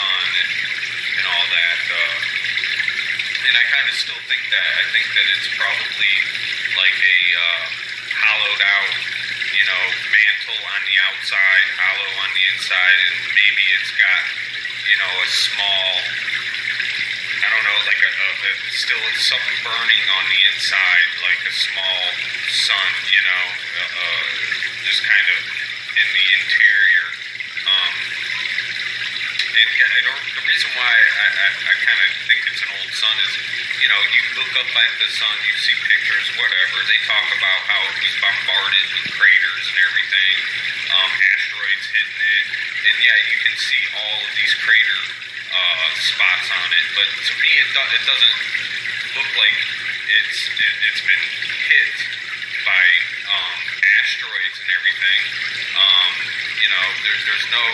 sun and all that. And I kind of still think that. I think that it's probably like a hollowed out, mantle on the outside, hollow on the inside, and maybe it's got, a small, I don't know, like still something burning on the inside, like a small sun, just kind of in the interior. And the reason why I kind of think it's an old sun is, you look up at the sun, you see pictures, whatever. They talk about how it was bombarded with craters and everything, asteroids hitting it. And yeah, you can see all of these crater spots on it. But to me, it doesn't look like it's been hit by asteroids and everything. There's no,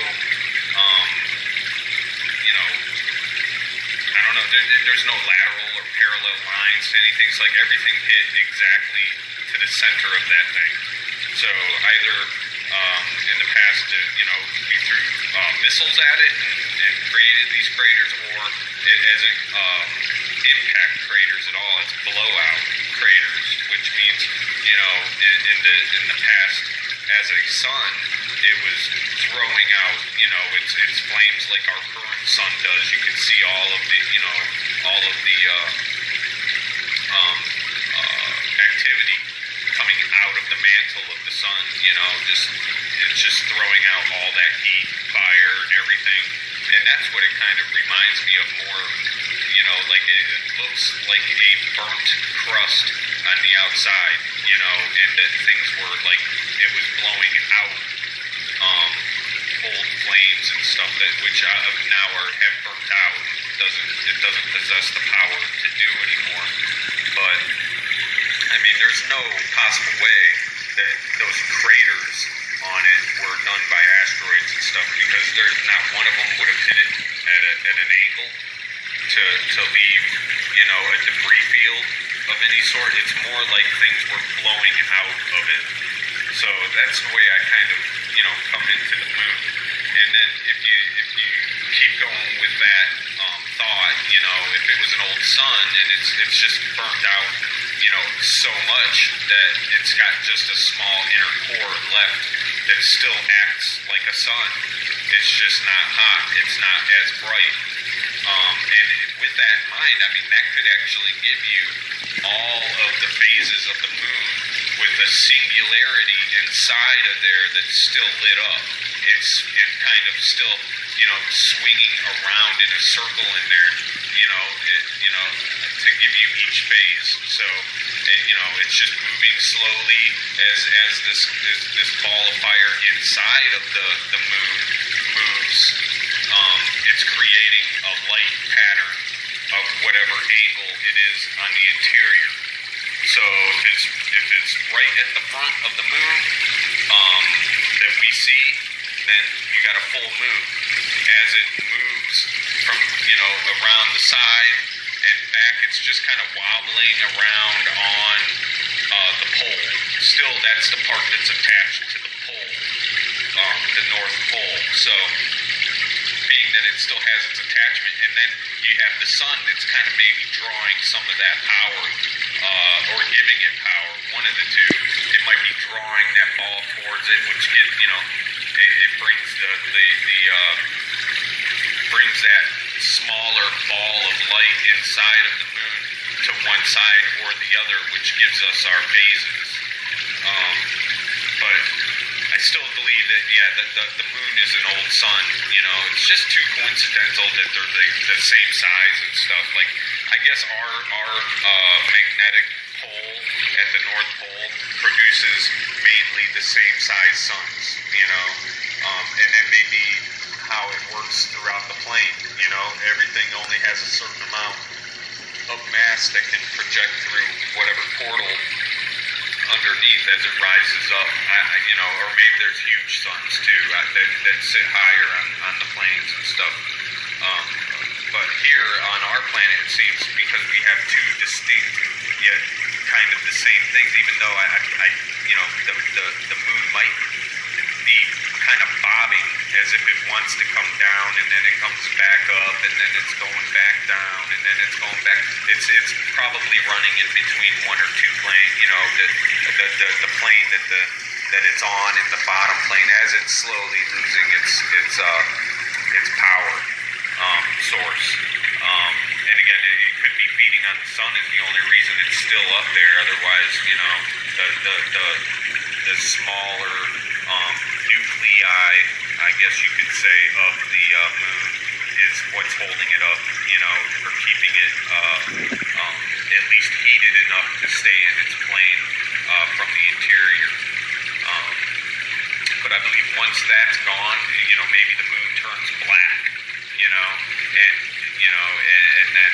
I don't know, there's no lateral or parallel lines to anything. It's like everything hit exactly to the center of that thing. So either in the past, we threw missiles at it and created these craters, or it isn't impact craters at all. It's blowout craters, which means, in the past, as a sun, it was throwing out, its flames like our current sun does. You can see all of the activity coming out of the mantle of the sun. It's just throwing out all that heat, fire, and everything. And that's what it kind of reminds me of more. Like it looks like a burnt crust on the outside. And that things were like it was blowing out old flames and stuff which now have burnt out. It doesn't possess the power to do anymore. But I mean, there's no possible way that those craters on it were done by asteroids and stuff, because there's not one of them would have hit it at an angle to leave, a debris field of any sort. It's more like things were blowing out of it. So that's the way I kind of, come into the moon. And then if you keep going with that thought, if it was an old sun and it's just burnt out, so much that it's got just a small inner core left that still acts like a sun. It's just not hot. It's not as bright. And with that in mind, I mean, that could actually give you all of the phases of the moon with a singularity inside of there that's still lit up. And kind of still, swinging around in a circle in there, to give you each phase. So, it's just moving slowly as this ball of fire inside of the moon moves. It's creating a light pattern of whatever angle it is on the interior. So if it's right at the front of the moon that we see, then you got a full moon. As it moves from around the side and back, it's just kind of wobbling around on the pole. Still, that's the part that's attached to the pole, the North Pole. So, being that it still has its attachment, and then you have the sun that's kind of maybe drawing some of that power, or giving it power, one of the two. It might be drawing that ball towards it, which gives, it brings brings that smaller ball of light inside of the moon to one side or the other, which gives us our phases. But I still believe that, the moon is an old sun. It's just too coincidental that they're the same size and stuff. Like, I guess our magnetic pole at the North Pole produces mainly the same size suns, and that may be how it works throughout the plane. Everything only has a certain amount of mass that can project through whatever portal underneath as it rises up. Or maybe there's huge suns too that sit higher on the planes and stuff. But here on our planet, it seems, because we have two distinct yet kind of the same things, even though the moon might be the kind of bobbing as if it wants to come down, and then it comes back up, and then it's going back down, and then it's going back. It's probably running in between one or two planes. You know, the plane that it's on and the bottom plane as it's slowly losing its power source. And again, it could be feeding on the sun is the only reason it's still up there. Otherwise, you know, the smaller nuclei, I guess you could say, of the moon is what's holding it up. You know, or keeping it at least heated enough to stay in its plane from the interior. But I believe once that's gone, you know, maybe the moon turns black. You know, and then,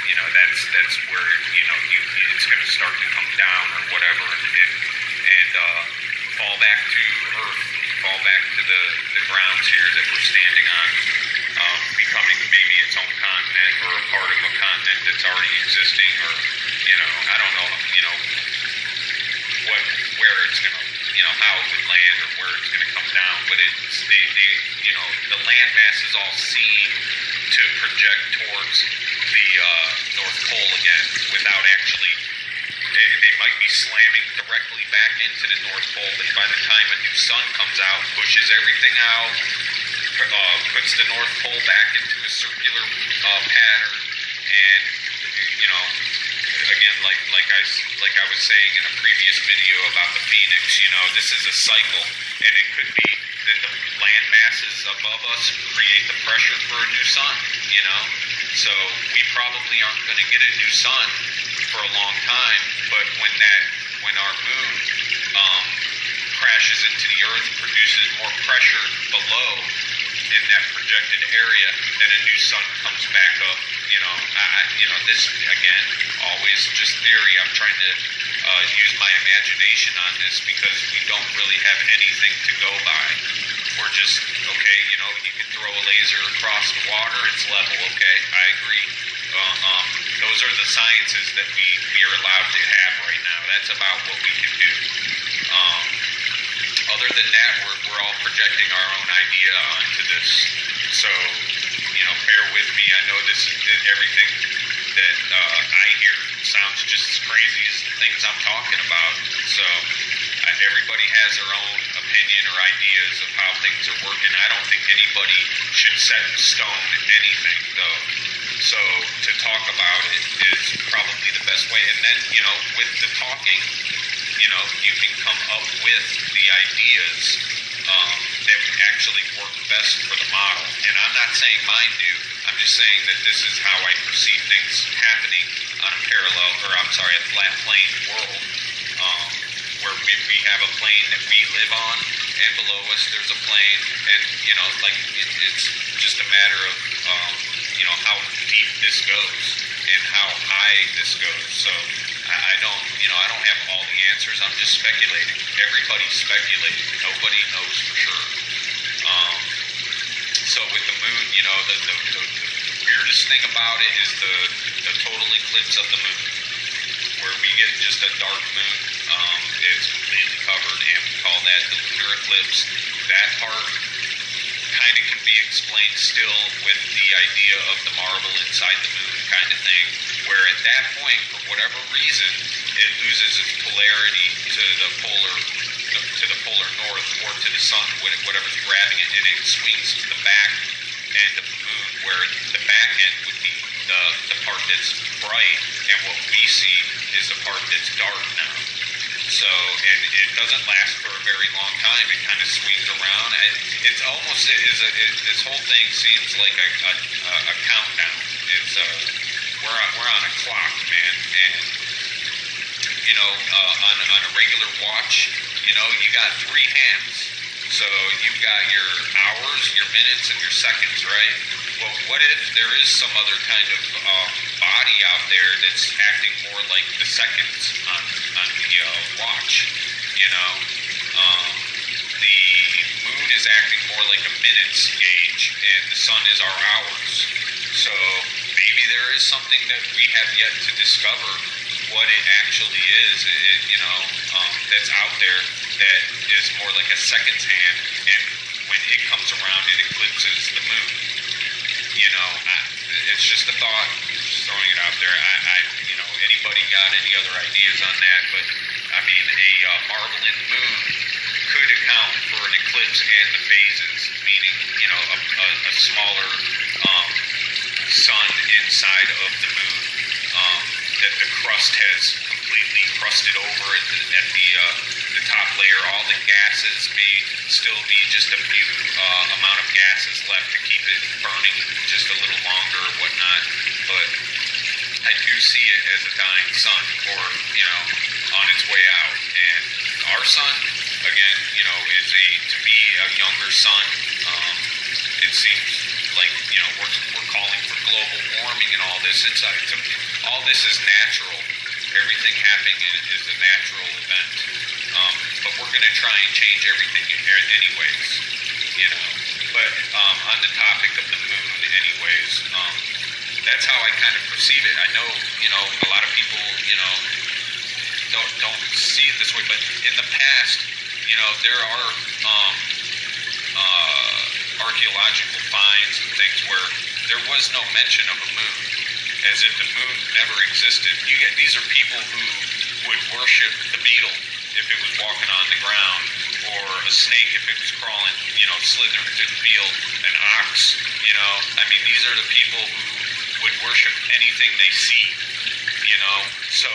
you know, that's where, you know, it's going to start to come down or whatever, and fall back to Earth, fall back to the grounds here that we're standing on, becoming maybe its own continent or a part of a continent that's already existing, or, you know, I don't know, you know, where it's going to, you know, how it would land or where it's going to come down, but you know, the land masses all seem to project towards the North Pole again without actually, they might be slamming directly back into the North Pole, but by the time a new sun comes out, pushes everything out, puts the North Pole back into a circular pattern, and, you know, again, like I was saying in a previous video about the Phoenix, you know, this is a cycle, and it could be that the land masses above us create the pressure for a new sun, you know, so we probably aren't going to get a new sun for a long time, but when our moon crashes into the Earth, produces more pressure below in that projected area, then a new sun comes back up. You know, you know, this again, always just theory. I'm trying to use my imagination on this because we don't really have anything to go by. We're just, okay, you know, you can throw a laser across the water, it's level, okay, I agree. Those are the sciences that we are allowed to have right now. That's about what we can do. Other than that, we're all projecting our own idea onto this. So, you know, bear with me. I know everything that I hear sounds just as crazy as the things I'm talking about. So, everybody has their own opinion or ideas of how things are working. I don't think anybody should set in stone anything, though. So, to talk about it is probably the best way. And then, you know, with the talking, you know, you can come up with the ideas that actually work best for the model. And I'm not saying mine do. I'm just saying that this is how I perceive things happening on a a flat plane world, where we have a plane that we live on, and below us there's a plane, and, you know, like, it's just a matter of, you know, how deep this goes and how high this goes. So I don't have all the answers. I'm just speculating. Everybody's speculating. Nobody knows for sure. So with the moon, you know, the weirdest thing about it is the total eclipse of the moon, where we get just a dark moon. It's completely covered, and we call that the lunar eclipse. That part kind of can be explained still with the idea of the marble inside the moon kind of thing, where at that point, for whatever reason, it loses its polarity to the polar north, or to the sun, whatever's grabbing it, and it swings to the back end of the moon, where the back end would be the part that's bright, and what we see is the part that's dark now. So, and it doesn't last for a very long time. It kind of swings around. It's almost this whole thing seems like a countdown. It's we're on a clock, man, and you know, on a regular watch, you know, you got 3 hands. So you've got your hours, your minutes, and your seconds, right? Well, what if there is some other kind of body out there that's acting more like the seconds on the watch? You know, the moon is acting more like a minutes gauge, and the sun is our hours. So maybe there is something that we have yet to discover what it actually is, you know, that's out there that is more like a seconds hand, and when it comes around, it eclipses the moon. It's just a thought, just throwing it out there. Anybody got any other ideas on that? But I mean, a marbling moon could account for an eclipse and the phases, meaning a smaller sun inside of the moon, that the crust has completely crusted over at the top layer. All the gases may still be just a few amount of gases left to keep it burning just a little longer or whatnot. But I do see it as a dying sun, or on its way out. And our sun, again, is to be a younger sun. It seems like we're calling for global warming and all this. All this is natural. Everything happening is a natural event. But we're going to try and change everything anyways. But on the topic of the moon, anyways, that's how I kind of perceive it. I know, a lot of people, don't see it this way, but in the past, there are archaeological finds and things where there was no mention of a moon, as if the moon never existed. These are people who would worship the beetle if it was walking on the ground, or a snake if it was crawling, slithering through the field, an ox, these are the people who would worship anything they see, so,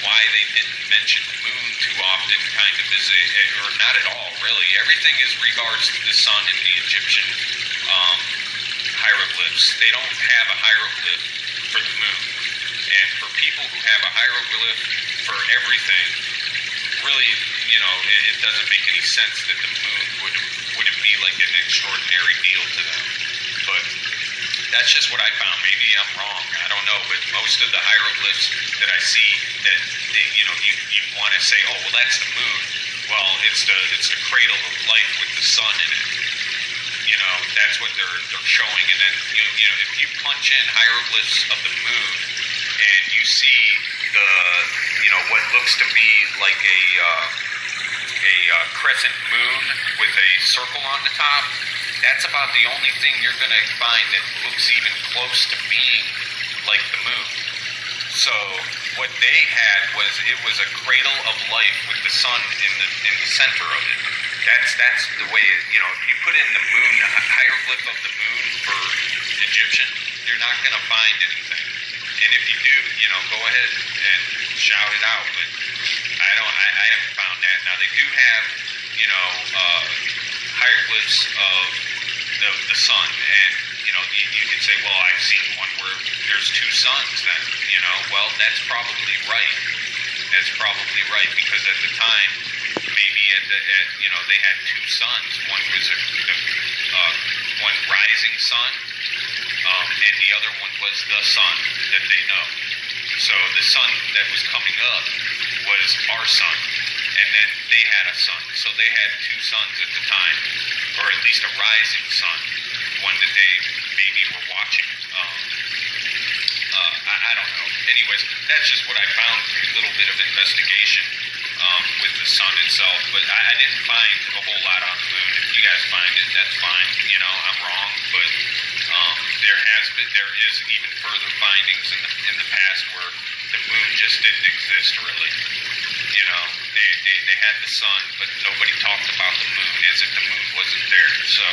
why they didn't mention the moon too often kind of is or not at all, really. Everything is regards to the sun in the Egyptian hieroglyphs. They don't have a hieroglyph for the moon. And for people who have a hieroglyph for everything, really, it doesn't make any sense that the moon wouldn't be like an extraordinary deal to them. But that's just what I found. Maybe I'm wrong. I don't know. But most of the hieroglyphs that I see that you want to say, oh, well, that's the moon. Well, it's the cradle of life with the sun in it. That's what they're showing. And then if you punch in hieroglyphs of the moon and you see what looks to be like a crescent moon with a circle on the top, that's about the only thing you're going to find that looks even close to being like the moon. So what they had was a cradle of life with the sun in the center of it. That's the way it, if you put in the moon, the hieroglyph of the moon for Egyptian, you're not going to find anything. And if you do, go ahead and shout it out. But I haven't found that. Now they do have, hieroglyphs of the sun, and you can say, well, I've seen one where there's two suns. Then well, that's probably right. That's probably right, because at the time, maybe they had two suns. One was one rising sun, and the other one was the sun that they know. So the sun that was coming up was our sun, and then they had a sun. So they had two suns at the time, or at least a rising sun, one that they maybe were watching. I don't know. Anyways, that's just what I found through a little bit of investigation with the sun itself. But I didn't find a whole lot on the moon. If you guys find it, that's fine. I'm wrong, but there is even further findings in the past where the moon just didn't exist really. They had the sun, but nobody talked about the moon as if the moon wasn't there. So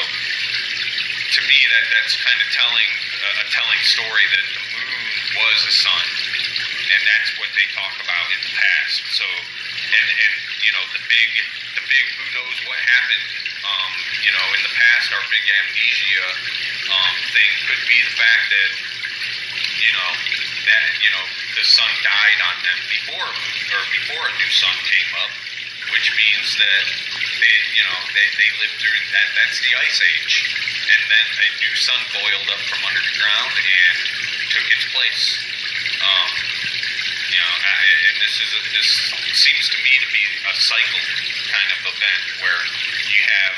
to me, that's kind of a telling story that the moon was a sun, and that's what they talk about in the past. So and the big who knows what happened in the past, our big amnesia thing could be the fact that the sun died on them before a new sun came up, which means that they lived through that. That's the ice age, and then a new sun boiled up from under the ground and took its place. And this seems to me to be a cycle kind of event where you have.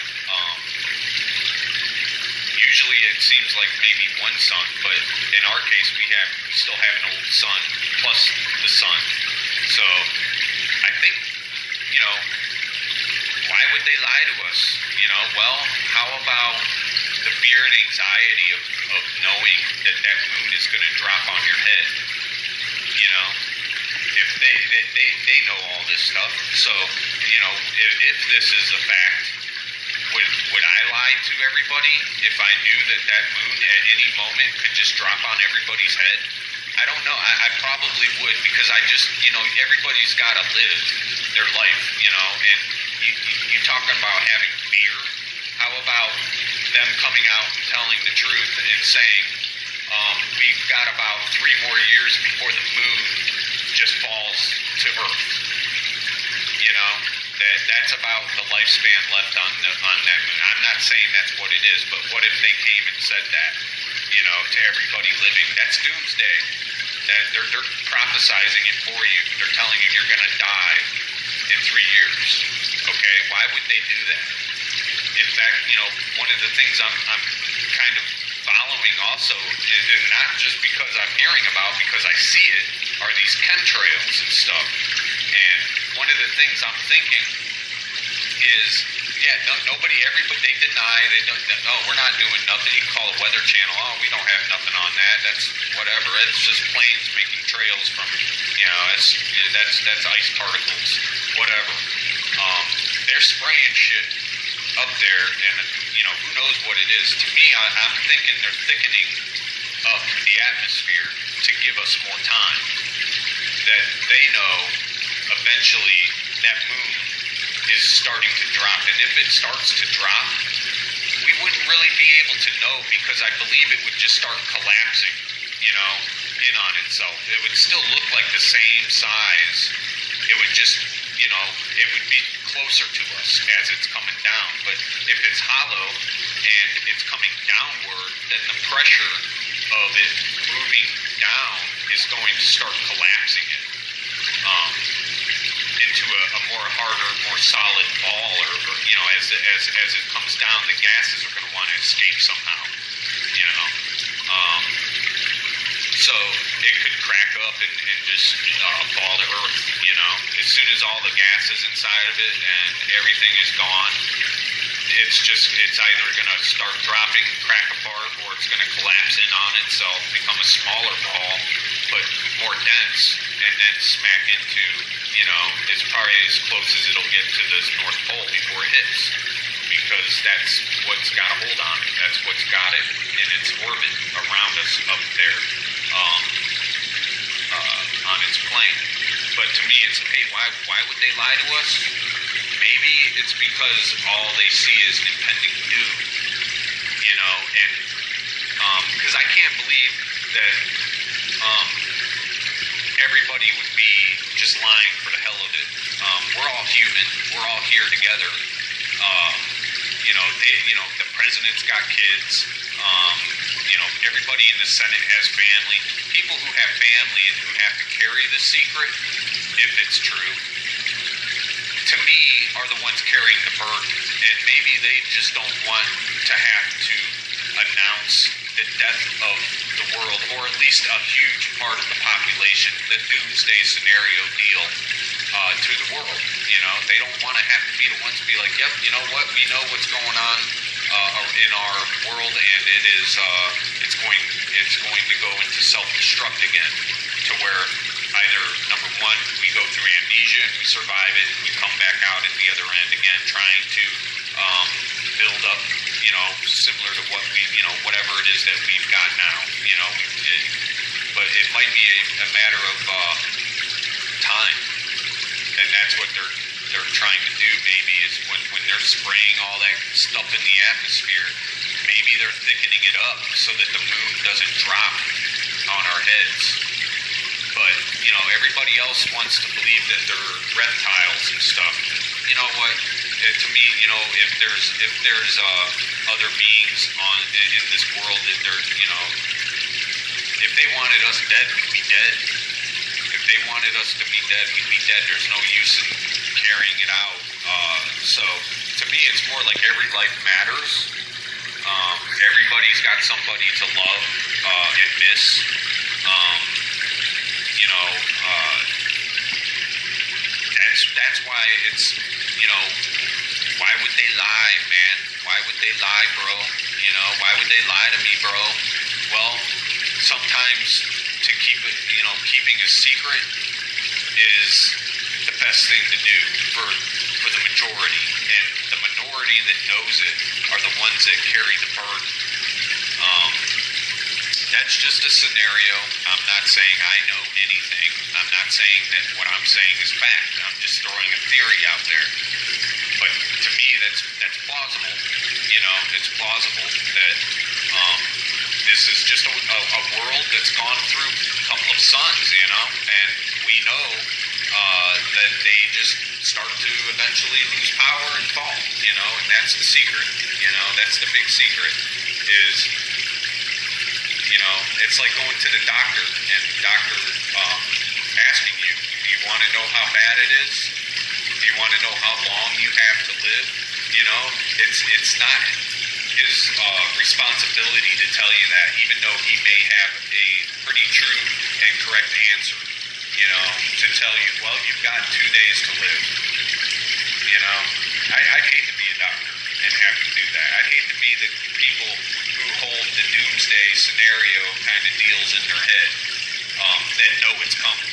Usually it seems like maybe one sun, but in our case we still have an old sun plus the sun. So I think would they lie to us? Well, how about the fear and anxiety of knowing that moon is going to drop on your head? If they know all this stuff. So, if this is a fact, would I lie to everybody if I knew that moon at any moment could just drop on everybody's head? I don't know. I probably would, because I just, everybody's got to live their life, and you talk about having fear. How about them coming out and telling the truth and saying, we've got about 3 more years before the moon just falls to Earth. That's about the lifespan left on that moon. I'm not saying that's what it is, but what if they came and said that, to everybody living? That's doomsday. They're prophesizing it for you. They're telling you you're going to die in 3 years. Okay, why would they do that? In fact, one of the things I'm kind of following also, and not just because I'm hearing about, because I see it, are these chemtrails and stuff. And one of the things I'm thinking is, everybody, they deny, no, we're not doing nothing. You can call the Weather Channel, we don't have nothing on that. That's whatever. It's just planes making trails from, that's ice particles, whatever. They're spraying shit up there, and who knows what it is. To me, I'm thinking they're thickening up the atmosphere to give us more time. That they know eventually that moon is starting to drop, and if it starts to drop, we wouldn't really be able to know, because I believe it would just start collapsing, in on itself. It would still look like the same size. It would just, it would be closer to us as it's coming down. But if it's hollow and it's coming downward, then the pressure of it moving down is going to start collapsing it into a more harder, more solid ball, or as it comes down, the gases are going to want to escape somehow, so it could crack up and just fall to earth, as soon as all the gas is inside of it and everything is gone. It's either going to start dropping, crack apart, or it's going to collapse in on itself, become a smaller ball, but more dense, and then smack into, it's probably as close as it'll get to the North Pole before it hits, because that's what's got a hold on it. That's what's got it in its orbit around us up there on its plane. But to me, it's, hey, why would they lie to us? Maybe it's because all they see is impending doom, and because I can't believe that everybody would be just lying for the hell of it. We're all human. We're all here together. The president's got kids. Everybody in the Senate has family. People who have family and who have to carry the secret, if it's true, to me, are the ones carrying the burden. And maybe they just don't want to have to announce the death of the world, or at least a huge part of the population, the doomsday scenario deal to the world. They don't want to have to be the ones to be like, yep, you know what, we know what's going on in our world, and it's going to go into self-destruct again, to where either, number one, we go through amnesia and we survive it, and we come back out at the other end again, trying to build up, similar to what we, whatever it is that we've got now, but it might be a matter of time, and that's what they're trying to do. Maybe is when they're spraying all that stuff in the atmosphere, maybe they're thickening it up so that the moon doesn't drop on our heads. But everybody else wants to believe that they're reptiles and stuff. You know what? To me, if there's other beings in this world, that they're, if they wanted us dead, we'd be dead. If they wanted us to be dead, we'd be dead. There's no use in carrying it out. So to me, it's more like every life matters. Everybody's got somebody to love and miss. That's why it's, why would they lie, man? Why would they lie, bro? You know, why would they lie to me, bro? Well, sometimes to keep it, you know, keeping a secret is the best thing to do for the majority, and the minority that knows it are the ones that carry the burden. That's just a scenario. I'm not saying I know anything. I'm not saying that what I'm saying is fact. I'm just throwing a theory out there. But to me, that's plausible. You know, it's plausible that this is just a world that's gone through a couple of suns, you know, and we know that they just start to eventually lose power and fall, you know, and that's the secret. You know, that's the big secret is, you know, it's like going to the doctor and the doctor asking you, do you want to know how bad it is? Do you want to know how long you have to live? You know, it's not his responsibility to tell you that, even though he may have a pretty true and correct answer, you know, to tell you, well, you've got 2 days to live. You know, I'd hate to be a doctor and have to do that. I'd hate to be the people who hold the doomsday scenario kind of deals in their head that know it's coming.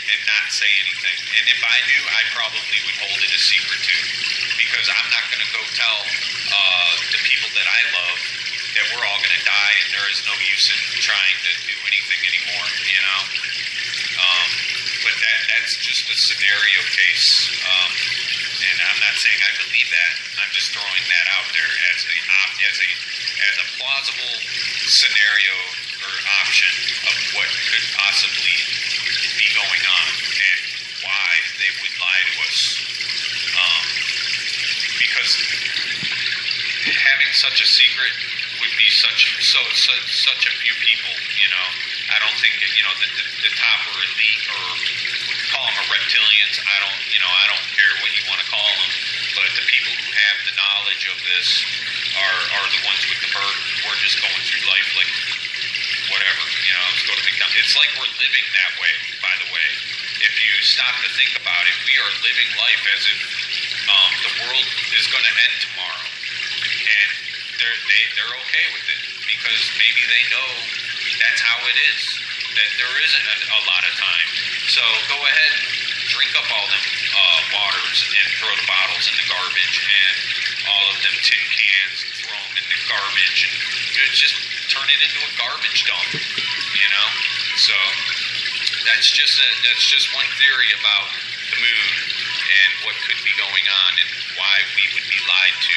And not say anything. And if I knew, I probably would hold it a secret too, because I'm not going to go tell the people that I love that we're all going to die and there is no use in trying to do anything anymore, you know. But that's just a scenario case, and I'm not saying I believe that. I'm just throwing that out there as a plausible scenario or option of what could possibly be going on and why they would lie to us. Because having such a secret would be such a few people, you know. I don't think, you know, the top or elite, or call them reptilians. I don't care what you want to call them, but the people who have the knowledge of this are the ones with the burden. We're just going through life like whatever, you know. Let's go to McDonald's. It's like we're living that way, by the way. If you stop to think about it, we are living life as if the world is going to end tomorrow, and they're okay with it because maybe they know that's how it is. That there isn't a lot of time. So go ahead, drink up all them waters and throw the bottles in the garbage and all of them tin cans and throw them in the garbage and just turn it into a garbage dump, you know. So that's just one theory about the moon and what could be going on and why we would be lied to.